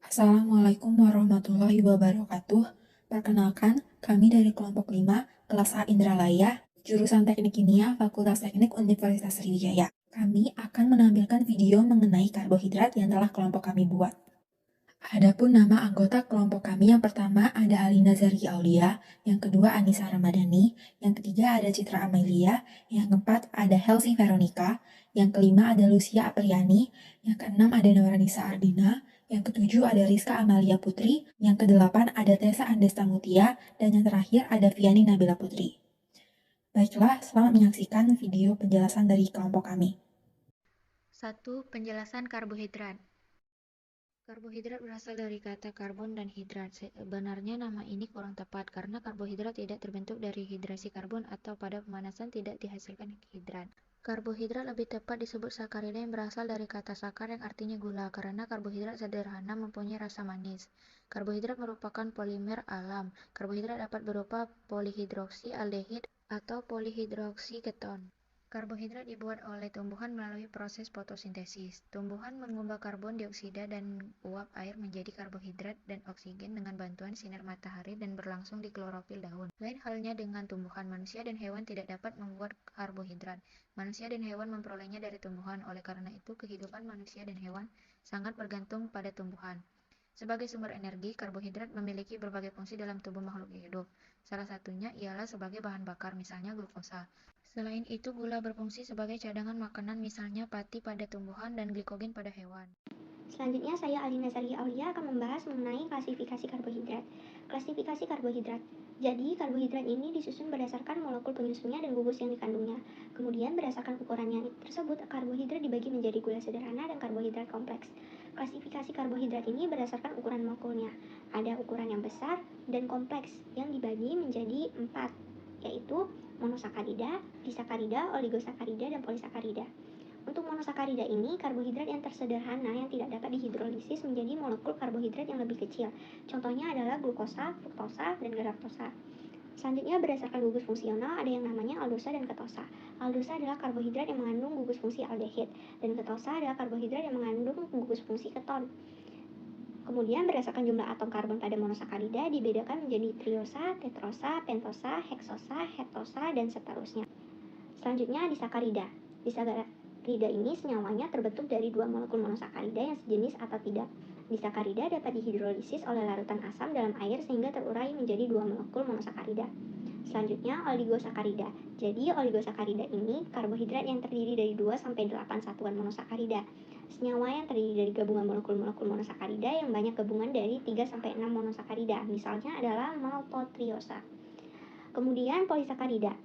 Assalamualaikum warahmatullahi wabarakatuh. Perkenalkan, kami dari kelompok 5, kelas A Indralaya, jurusan Teknik Kimia, Fakultas Teknik Universitas Sriwijaya. Kami akan menampilkan video mengenai karbohidrat yang telah kelompok kami buat. Adapun nama anggota kelompok kami yang pertama ada Alina Zari Aulia, yang kedua Anissa Ramadhani, yang ketiga ada Citra Amelia, yang keempat ada Helsi Veronica, yang kelima ada Lucia Apriani, yang keenam ada Nurhanisa Ardina, yang ketujuh ada Rizka Amalia Putri, yang kedelapan ada Tessa Andesta Mutia, dan yang terakhir ada Viani Nabila Putri. Baiklah, selamat menyaksikan video penjelasan dari kelompok kami. 1. Penjelasan karbohidrat. Karbohidrat berasal dari kata karbon dan hidrat. Sebenarnya nama ini kurang tepat karena karbohidrat tidak terbentuk dari hidrasi karbon atau pada pemanasan tidak dihasilkan hidrat. Karbohidrat lebih tepat disebut sakarida yang berasal dari kata sakar yang artinya gula karena karbohidrat sederhana mempunyai rasa manis. Karbohidrat merupakan polimer alam. Karbohidrat dapat berupa polihidroksi aldehid atau polihidroksi keton. Karbohidrat dibuat oleh tumbuhan melalui proses fotosintesis. Tumbuhan mengubah karbon dioksida dan uap air menjadi karbohidrat dan oksigen dengan bantuan sinar matahari dan berlangsung di klorofil daun. Lain halnya dengan tumbuhan, manusia dan hewan tidak dapat membuat karbohidrat. Manusia dan hewan memperolehnya dari tumbuhan. Oleh karena itu, kehidupan manusia dan hewan sangat bergantung pada tumbuhan. Sebagai sumber energi, karbohidrat memiliki berbagai fungsi dalam tubuh makhluk hidup. Salah satunya ialah sebagai bahan bakar, misalnya glukosa. Selain itu, gula berfungsi sebagai cadangan makanan, misalnya pati pada tumbuhan dan glikogen pada hewan. Selanjutnya, saya Alina Zari Aulia akan membahas mengenai klasifikasi karbohidrat. Klasifikasi karbohidrat. Jadi, karbohidrat ini disusun berdasarkan molekul penyusunnya dan gugus yang dikandungnya. Kemudian, berdasarkan ukurannya tersebut, karbohidrat dibagi menjadi gula sederhana dan karbohidrat kompleks. Klasifikasi karbohidrat ini berdasarkan ukuran molekulnya. Ada ukuran yang besar dan kompleks yang dibagi menjadi 4, yaitu monosakarida, disakarida, oligosakarida, dan polisakarida. Untuk monosakarida ini, karbohidrat yang tersederhana yang tidak dapat dihidrolisis menjadi molekul karbohidrat yang lebih kecil. Contohnya adalah glukosa, fruktosa, dan galaktosa. Selanjutnya, berdasarkan gugus fungsional, ada yang namanya aldosa dan ketosa. Aldosa adalah karbohidrat yang mengandung gugus fungsi aldehid, dan ketosa adalah karbohidrat yang mengandung gugus fungsi keton. Kemudian, berdasarkan jumlah atom karbon pada monosakarida dibedakan menjadi triosa, tetrosa, pentosa, heksosa, heptosa, dan seterusnya. Selanjutnya, disakarida. Disakarida ini senyawanya terbentuk dari dua molekul monosakarida yang sejenis atau tidak. Disakarida dapat dihidrolisis oleh larutan asam dalam air sehingga terurai menjadi dua molekul monosakarida. Selanjutnya, oligosakarida. Jadi, oligosakarida ini karbohidrat yang terdiri dari 2-8 satuan monosakarida. Senyawa yang terdiri dari gabungan molekul-molekul monosakarida yang banyak gabungan dari 3-6 monosakarida. Misalnya adalah maltotriosa. Kemudian, polisakarida.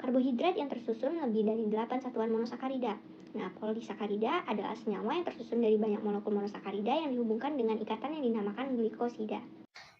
Karbohidrat yang tersusun lebih dari 8 satuan monosakarida. Nah, polisakarida adalah senyawa yang tersusun dari banyak molekul monosakarida yang dihubungkan dengan ikatan yang dinamakan glikosida.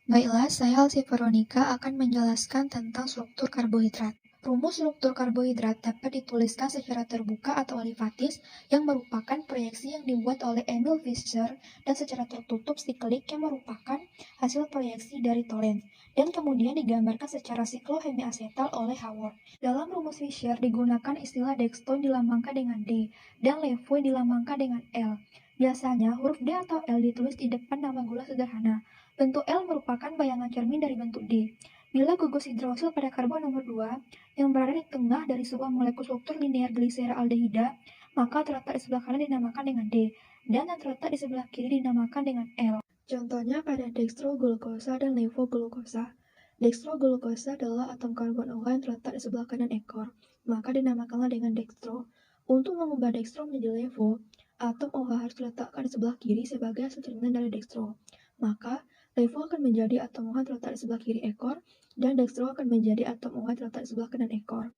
Baiklah, saya Halsi Veronica akan menjelaskan tentang struktur karbohidrat. Rumus struktur karbohidrat dapat dituliskan secara terbuka atau alifatis yang merupakan proyeksi yang dibuat oleh Emil Fischer dan secara tertutup siklik yang merupakan hasil proyeksi dari Torrance dan kemudian digambarkan secara siklohemiasetal oleh Haworth. Dalam rumus Fischer digunakan istilah dextron dilambangkan dengan D dan Levue dilambangkan dengan L. Biasanya huruf D atau L ditulis di depan nama gula sederhana. Bentuk L merupakan bayangan cermin dari bentuk D. Bila gugus hidroksil pada karbon nomor 2 yang berada di tengah dari sebuah molekul struktur linear gliseraldehida, maka terletak di sebelah kanan dinamakan dengan D, dan yang terletak di sebelah kiri dinamakan dengan L. Contohnya pada dextroglukosa dan levoglukosa. Dextroglukosa adalah atom karbon OH yang terletak di sebelah kanan ekor, maka dinamakanlah dengan dextro. Untuk mengubah dextro menjadi levo, atom OH harus diletakkan di sebelah kiri sebagai hasil cerminan dari dextro. Maka, levo akan menjadi atom OH terletak di sebelah kiri ekor, dan dextro akan menjadi atom OH terletak di sebelah kanan ekor.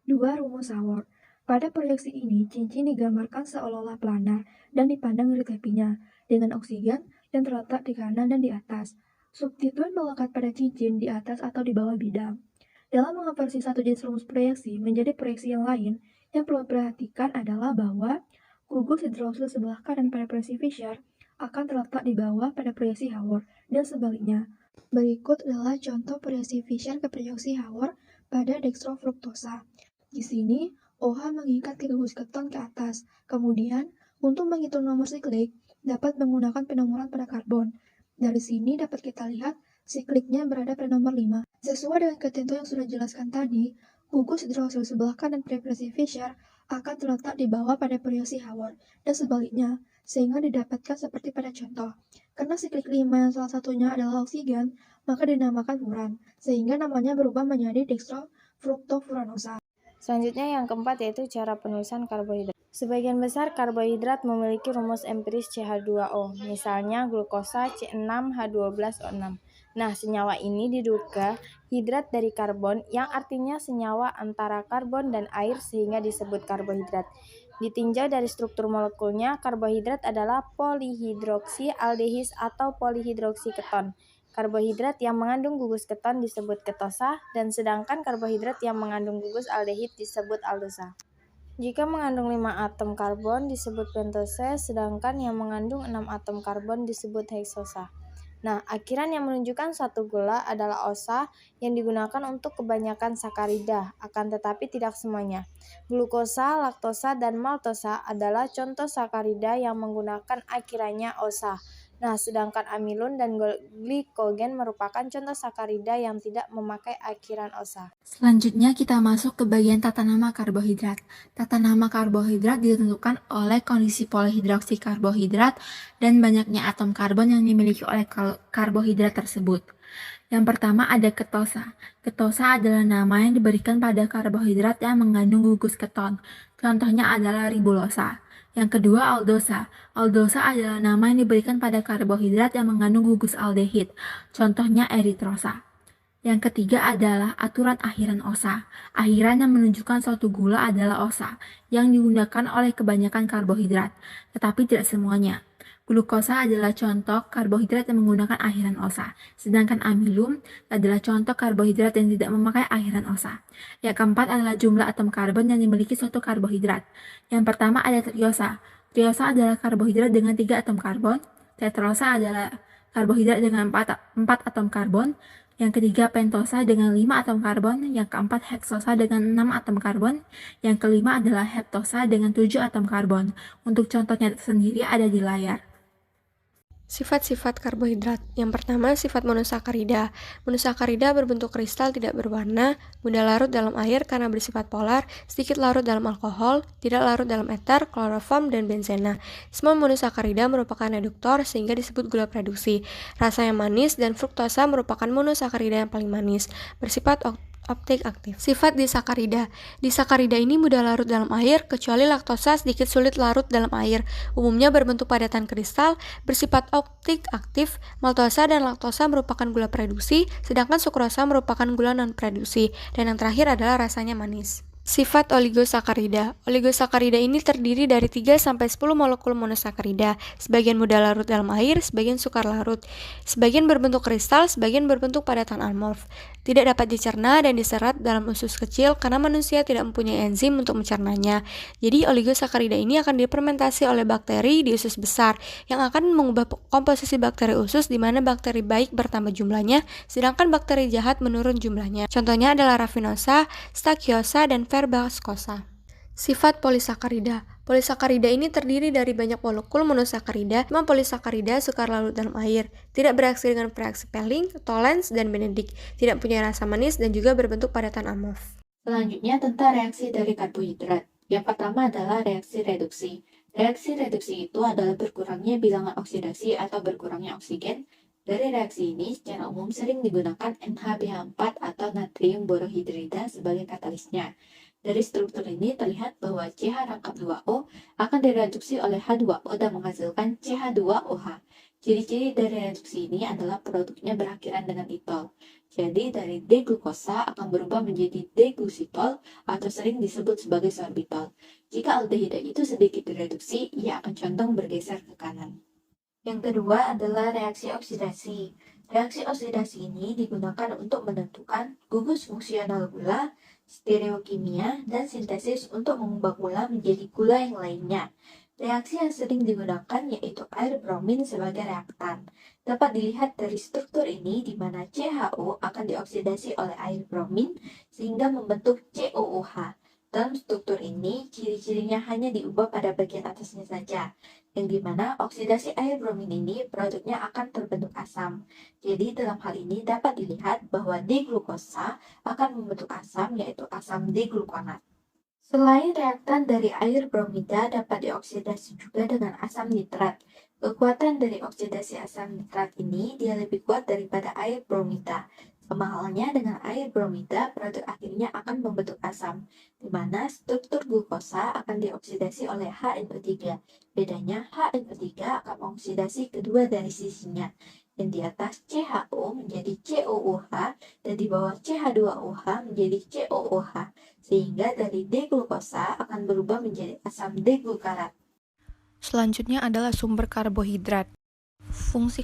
2. Rumus Haworth. Pada proyeksi ini, cincin digambarkan seolah-olah planar dan dipandang dari tepinya, dengan oksigen yang terletak di kanan dan di atas. Substituen melekat pada cincin di atas atau di bawah bidang. Dalam mengonversi satu jenis rumus proyeksi menjadi proyeksi yang lain, yang perlu diperhatikan adalah bahwa gugus hidroksil sebelah kanan pada proyeksi Fischer akan terletak di bawah pada proyeksi Haworth, dan sebaliknya. Berikut adalah contoh proyeksi Fischer ke proyeksi Haworth pada dextrofruktosa. Di sini, OH mengikat ke gugus keton ke atas. Kemudian, untuk menghitung nomor siklik, dapat menggunakan penomoran pada karbon. Dari sini dapat kita lihat sikliknya berada pada nomor 5. Sesuai dengan ketentuan yang sudah dijelaskan tadi, gugus hidroksil sebelah kanan frekuensi Fisher akan terletak di bawah pada frekuensi Haworth, dan sebaliknya, sehingga didapatkan seperti pada contoh. Karena siklik 5 yang salah satunya adalah oksigen, maka dinamakan furan, sehingga namanya berubah menjadi dextrofructofuranosa. Selanjutnya yang keempat yaitu cara penulisan karbohidrat. Sebagian besar karbohidrat memiliki rumus empiris CH2O, misalnya glukosa C6H12O6. Nah, senyawa ini diduga hidrat dari karbon, yang artinya senyawa antara karbon dan air sehingga disebut karbohidrat. Ditinjau dari struktur molekulnya, karbohidrat adalah polihidroksi aldehis atau polihidroksi keton. Karbohidrat yang mengandung gugus keton disebut ketosa, dan sedangkan karbohidrat yang mengandung gugus aldehid disebut aldosa. Jika mengandung 5 atom karbon disebut pentose, sedangkan yang mengandung 6 atom karbon disebut heksosa. Nah, akhiran yang menunjukkan suatu gula adalah osa yang digunakan untuk kebanyakan sakarida, akan tetapi tidak semuanya. Glukosa, laktosa, dan maltosa adalah contoh sakarida yang menggunakan akhirannya osa. Nah, sedangkan amilun dan glikogen merupakan contoh sakarida yang tidak memakai akhiran osa. Selanjutnya kita masuk ke bagian tata nama karbohidrat. Tata nama karbohidrat ditentukan oleh kondisi polihidroksi karbohidrat dan banyaknya atom karbon yang dimiliki oleh karbohidrat tersebut. Yang pertama ada ketosa. Ketosa adalah nama yang diberikan pada karbohidrat yang mengandung gugus keton. Contohnya adalah ribulosa. Yang kedua aldosa. Aldosa adalah nama yang diberikan pada karbohidrat yang mengandung gugus aldehid. Contohnya eritrosa. Yang ketiga adalah aturan akhiran osa. Akhiran yang menunjukkan suatu gula adalah osa, yang digunakan oleh kebanyakan karbohidrat, tetapi tidak semuanya. Glukosa adalah contoh karbohidrat yang menggunakan akhiran osa, sedangkan amilum adalah contoh karbohidrat yang tidak memakai akhiran osa. Yang keempat adalah jumlah atom karbon yang dimiliki suatu karbohidrat. Yang pertama ada triosa. Triosa adalah karbohidrat dengan 3 atom karbon. Tetrosa adalah karbohidrat dengan 4 atom karbon. Yang ketiga pentosa dengan 5 atom karbon, yang keempat heksosa dengan 6 atom karbon, yang kelima adalah heptosa dengan 7 atom karbon. Untuk contohnya sendiri ada di layar. Sifat-sifat karbohidrat. Yang pertama, sifat monosakarida. Monosakarida berbentuk kristal tidak berwarna, mudah larut dalam air karena bersifat polar, sedikit larut dalam alkohol, tidak larut dalam eter, kloroform, dan benzena. Semua monosakarida merupakan reduktor sehingga disebut gula produksi. Rasa yang manis dan fruktosa merupakan monosakarida yang paling manis, bersifat optik aktif. Sifat disakarida. Disakarida ini mudah larut dalam air, kecuali laktosa sedikit sulit larut dalam air. Umumnya berbentuk padatan kristal, bersifat optik aktif. Maltosa dan laktosa merupakan gula produksi, sedangkan sukrosa merupakan gula non-produksi. Dan yang terakhir adalah rasanya manis. Sifat oligosakarida. Oligosakarida ini terdiri dari 3-10 molekul monosakarida. Sebagian mudah larut dalam air, sebagian sukar larut. Sebagian berbentuk kristal, sebagian berbentuk padatan amorf. Tidak dapat dicerna dan diserap dalam usus kecil karena manusia tidak mempunyai enzim untuk mencernanya. Jadi oligosakarida ini akan difermentasi oleh bakteri di usus besar yang akan mengubah komposisi bakteri usus di mana bakteri baik bertambah jumlahnya, sedangkan bakteri jahat menurun jumlahnya. Contohnya adalah Raffinosa, Stachyosa, dan Verbascosa. Sifat polisakarida. Polisakarida ini terdiri dari banyak molekul monosakarida. Semua polisakarida sukar larut dalam air, tidak bereaksi dengan reaksi Pelling, Tollens, dan Benedict, tidak punya rasa manis, dan juga berbentuk padatan amorf. Selanjutnya tentang reaksi dari karbohidrat. Yang pertama adalah reaksi reduksi. Reaksi reduksi itu adalah berkurangnya bilangan oksidasi atau berkurangnya oksigen. Dari reaksi ini secara umum sering digunakan NH-BH4 atau natrium borohidrida sebagai katalisnya. Dari struktur ini terlihat bahwa CH rangkap 2O akan direduksi oleh H2O dan menghasilkan CH2OH. Ciri-ciri dari reduksi ini adalah produknya berakhiran dengan itol. Jadi dari D-glukosa akan berubah menjadi D-glusitol atau sering disebut sebagai sorbitol. Jika aldehida itu sedikit direduksi, ia akan condong bergeser ke kanan. Yang kedua adalah reaksi oksidasi. Reaksi oksidasi ini digunakan untuk menentukan gugus fungsional gula, stereokimia, dan sintesis untuk mengubah gula menjadi gula yang lainnya. Reaksi yang sering digunakan yaitu air bromin sebagai reaktan. Dapat dilihat dari struktur ini di mana CHO akan dioksidasi oleh air bromin sehingga membentuk COOH. Dalam struktur ini, ciri-cirinya hanya diubah pada bagian atasnya saja. yang dimana oksidasi air bromin ini produknya akan terbentuk asam. Jadi dalam hal ini dapat dilihat bahwa D-glukosa akan membentuk asam yaitu asam D-glukonat. Selain reaktan dari air bromida dapat dioksidasi juga dengan asam nitrat. Kekuatan dari oksidasi asam nitrat ini dia lebih kuat daripada air bromida. Sama halnya dengan air bromida, produk akhirnya akan membentuk asam, di mana struktur glukosa akan dioksidasi oleh HNO3. Bedanya, HNO3 akan mengoksidasi kedua dari sisinya, yang di atas CHO menjadi COOH dan di bawah CH2OH menjadi COOH, sehingga dari D-glukosa akan berubah menjadi asam D-glukarat. Selanjutnya adalah sumber karbohidrat. Fungsi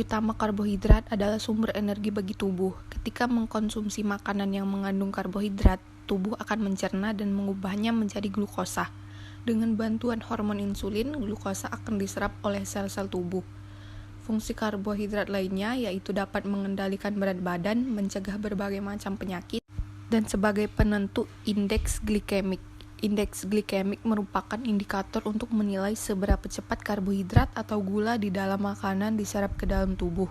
utama karbohidrat adalah sumber energi bagi tubuh. Ketika mengkonsumsi makanan yang mengandung karbohidrat, tubuh akan mencerna dan mengubahnya menjadi glukosa. Dengan bantuan hormon insulin, glukosa akan diserap oleh sel-sel tubuh. Fungsi karbohidrat lainnya yaitu dapat mengendalikan berat badan, mencegah berbagai macam penyakit, dan sebagai penentu indeks glikemik. Indeks glikemik merupakan indikator untuk menilai seberapa cepat karbohidrat atau gula di dalam makanan diserap ke dalam tubuh.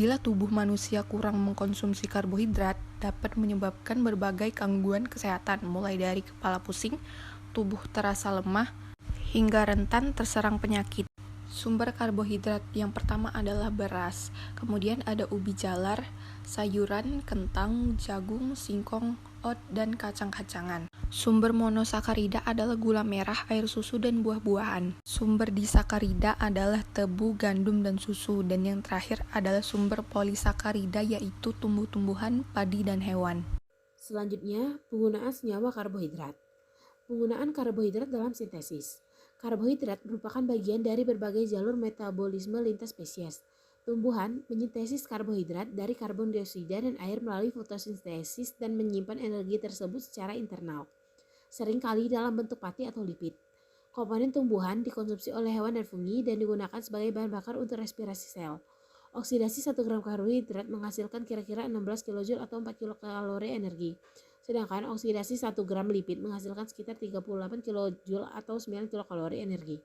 Bila tubuh manusia kurang mengkonsumsi karbohidrat, dapat menyebabkan berbagai gangguan kesehatan, mulai dari kepala pusing, tubuh terasa lemah, hingga rentan terserang penyakit. Sumber karbohidrat yang pertama adalah beras, kemudian ada ubi jalar, sayuran, kentang, jagung, singkong, oat, dan kacang-kacangan. Sumber monosakarida adalah gula merah, air susu, dan buah-buahan. Sumber disakarida adalah tebu, gandum, dan susu. Dan yang terakhir adalah sumber polisakarida yaitu tumbuh-tumbuhan, padi, dan hewan. Selanjutnya, penggunaan senyawa karbohidrat. Penggunaan karbohidrat dalam sintesis. Karbohidrat merupakan bagian dari berbagai jalur metabolisme lintas spesies. Tumbuhan menyintesis karbohidrat dari karbon dioksida dan air melalui fotosintesis dan menyimpan energi tersebut secara internal, seringkali dalam bentuk pati atau lipid. Komponen tumbuhan dikonsumsi oleh hewan dan fungi dan digunakan sebagai bahan bakar untuk respirasi sel. Oksidasi 1 gram karbohidrat menghasilkan kira-kira 16 kJ atau 4 kilokalori energi. Sedangkan oksidasi 1 gram lipid menghasilkan sekitar 38 kJ atau 9 kilokalori energi.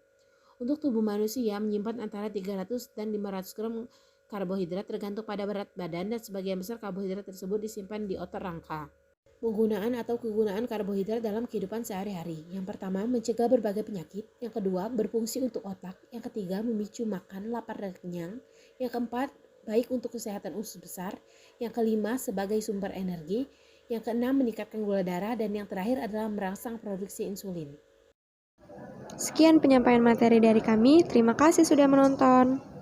Untuk tubuh manusia menyimpan antara 300 dan 500 gram karbohidrat tergantung pada berat badan dan sebagian besar karbohidrat tersebut disimpan di otot rangka. Penggunaan atau kegunaan karbohidrat dalam kehidupan sehari-hari. Yang pertama, mencegah berbagai penyakit. Yang kedua, berfungsi untuk otak. Yang ketiga, memicu makan, lapar dan kenyang. Yang keempat, baik untuk kesehatan usus besar. Yang kelima, sebagai sumber energi. Yang keenam, meningkatkan gula darah. Dan yang terakhir adalah merangsang produksi insulin. Sekian penyampaian materi dari kami. Terima kasih sudah menonton.